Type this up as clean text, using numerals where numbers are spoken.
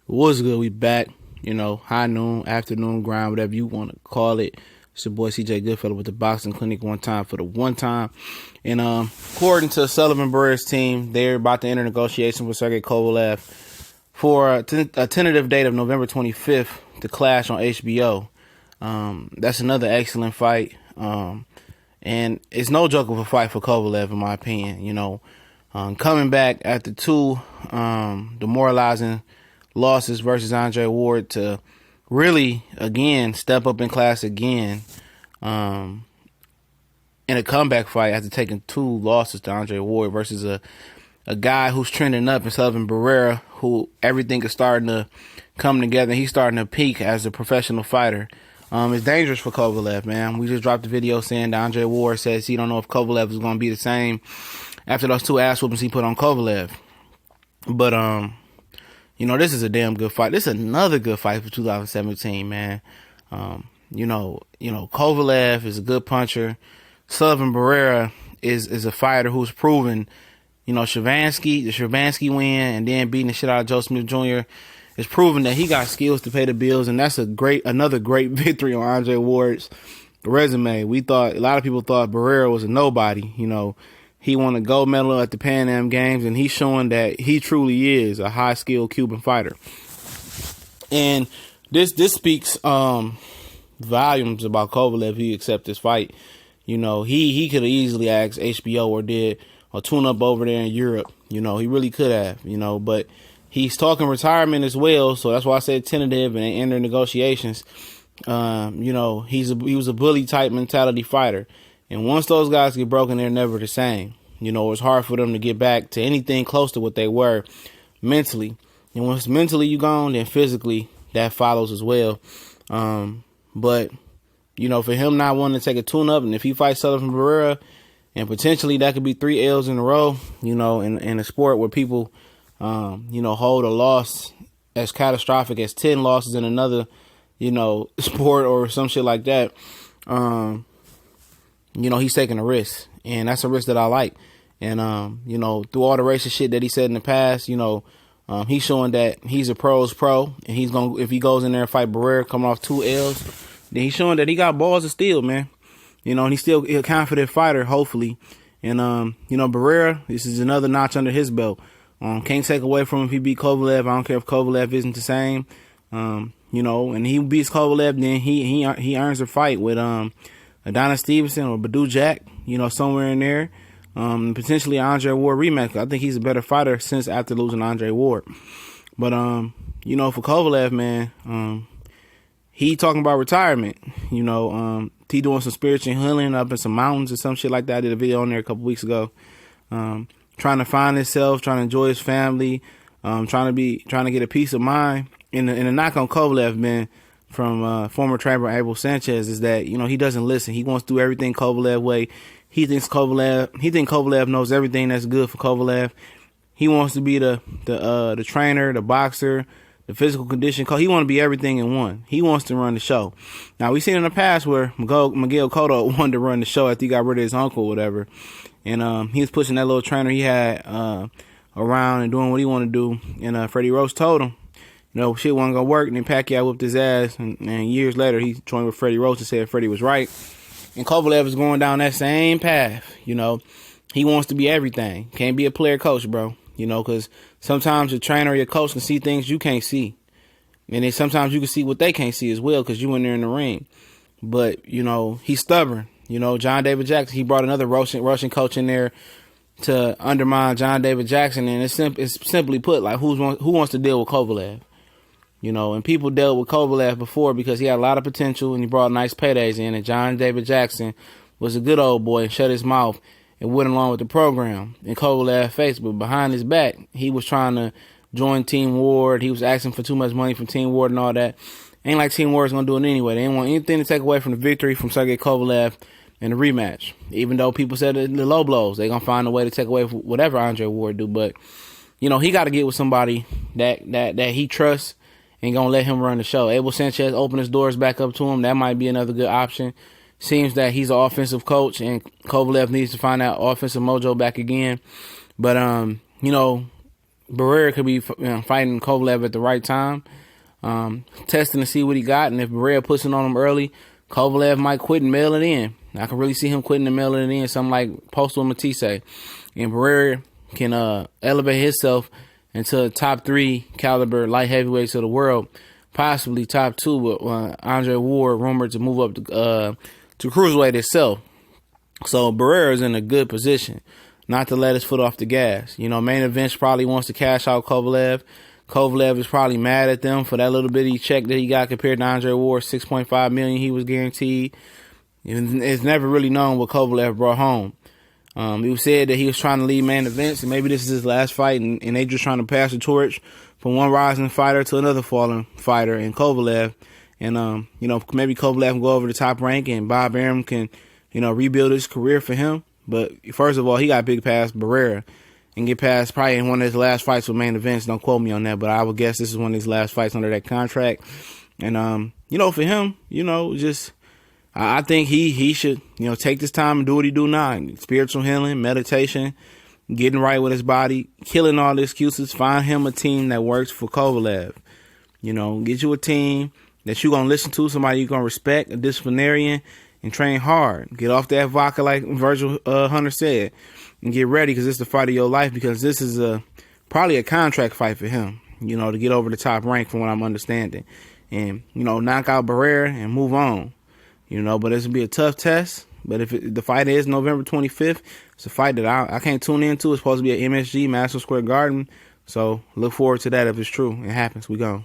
What's good? We back. High noon, afternoon grind, whatever you want to call it. It's your boy CJ Goodfellow with the Boxing Clinic one time for the one time. And according to Sullivan Barrera's team, they're about to enter negotiations with Sergey Kovalev for a tentative date of November 25th to clash on HBO. That's another excellent fight. And it's no joke of a fight for Kovalev, in my opinion. Coming back after two demoralizing losses versus Andre Ward to really, again, step up in class again in a comeback fight after taking two losses to Andre Ward versus a guy who's trending up in Sullivan Barrera, who everything is starting to come together. He's starting to peak as a professional fighter. It's dangerous for Kovalev, man. We just dropped a video saying that Andre Ward says he don't know if Kovalev is going to be the same after those two ass whoopings he put on Kovalev. But, this is a damn good fight. This is another good fight for 2017, man. Kovalev is a good puncher. Sullivan Barrera is a fighter who's proven, the Shavansky win and then beating the shit out of Joe Smith Jr. is proven that he got skills to pay the bills, and that's another great victory on Andre Ward's resume. A lot of people thought Barrera was a nobody. He won a gold medal at the Pan Am Games, and he's showing that he truly is a high-skilled Cuban fighter. And this speaks volumes about Kovalev if he accepts this fight. He could have easily asked HBO or did a tune-up over there in Europe. He really could have, but he's talking retirement as well, so that's why I said tentative and enter negotiations. He was a bully-type mentality fighter. And once those guys get broken, they're never the same. It's hard for them to get back to anything close to what they were mentally. And once mentally you gone, then physically that follows as well. But for him not wanting to take a tune-up, and if he fights Sullivan Barrera, and potentially that could be 3 L's in a row, in a sport where people, hold a loss as catastrophic as 10 losses in another, sport or some shit like that. He's taking a risk, and that's a risk that I like. And, through all the racist shit that he said in the past, he's showing that he's a pro's pro, and if he goes in there and fight Barrera coming off 2 L's, then he's showing that he got balls of steel, man. And he's still a confident fighter, hopefully. And, Barrera, this is another notch under his belt. Can't take away from him if he beat Kovalev. I don't care if Kovalev isn't the same. And he beats Kovalev, then he earns a fight with, Adonis Stevenson or Badu Jack, somewhere in there. Potentially Andre Ward rematch. I think he's a better fighter since after losing Andre Ward. But, for Kovalev, man, he talking about retirement. He doing some spiritual healing up in some mountains or some shit like that. I did a video on there a couple weeks ago. Trying to find himself, trying to enjoy his family, trying to get a peace of mind. And the knock on Kovalev, man, from former trainer Abel Sanchez is that, he doesn't listen. He wants to do everything Kovalev way. He thinks Kovalev knows everything that's good for Kovalev. He wants to be the trainer, the boxer, the physical condition coach. He wants to be everything in one. He wants to run the show. Now, we've seen in the past where Miguel Cotto wanted to run the show after he got rid of his uncle or whatever. And he was pushing that little trainer he had around and doing what he wanted to do. And Freddie Roach told him, shit wasn't going to work. And then Pacquiao whipped his ass. And years later, he joined with Freddie Roach and said Freddie was right. And Kovalev is going down that same path. He wants to be everything. Can't be a player coach, bro. Because sometimes your trainer or your coach can see things you can't see. And then sometimes you can see what they can't see as well because you in there in the ring. But, he's stubborn. John David Jackson, he brought another Russian coach in there to undermine John David Jackson. And it's simply put, like, who wants to deal with Kovalev? And people dealt with Kovalev before because he had a lot of potential and he brought nice paydays in. And John David Jackson was a good old boy and shut his mouth and went along with the program. And Kovalev faced, but behind his back, he was trying to join Team Ward. He was asking for too much money from Team Ward and all that. Ain't like Team Ward's going to do it anyway. They didn't want anything to take away from the victory from Sergey Kovalev in the rematch. Even though people said in the low blows, they're going to find a way to take away whatever Andre Ward do. But, he got to get with somebody that he trusts and gonna let him run the show. Abel Sanchez opened his doors back up to him. That might be another good option. Seems that he's an offensive coach, and Kovalev needs to find that offensive mojo back again. But Barrera could be fighting Kovalev at the right time, testing to see what he got. And if Barrera puts it on him early, Kovalev might quit and mail it in. I can really see him quitting and mailing it in, something like Postal Matisse. And Barrera can elevate himself into a top 3 caliber light heavyweights of the world, possibly top 2 with Andre Ward rumored to move up to cruiserweight itself. So Barrera is in a good position not to let his foot off the gas. You know, Main Events probably wants to cash out Kovalev. Kovalev is probably mad at them for that little bitty check that he got compared to Andre Ward, $6.5 million he was guaranteed. It's never really known what Kovalev brought home. It was said that he was trying to leave Main Events, and maybe this is his last fight, and they just trying to pass the torch from one rising fighter to another fallen fighter in Kovalev. And, maybe Kovalev can go over the Top Rank, and Bob Arum can, rebuild his career for him. But first of all, he got big past Barrera and get past probably in one of his last fights with Main Events. Don't quote me on that, but I would guess this is one of his last fights under that contract. And, for him, I think he should, take this time and do what he do now. Spiritual healing, meditation, getting right with his body, killing all the excuses. Find him a team that works for Kovalev. Get you a team that you're going to listen to, somebody you're going to respect, a disciplinarian, and train hard. Get off that vodka like Virgil Hunter said, and get ready because it's the fight of your life, because this is probably a contract fight for him, to get over the Top Rank from what I'm understanding. And, knock out Barrera and move on. But it's going to be a tough test. But if the fight is November 25th, it's a fight that I can't tune into. It's supposed to be at MSG, Madison Square Garden. So look forward to that if it's true. It happens. We go.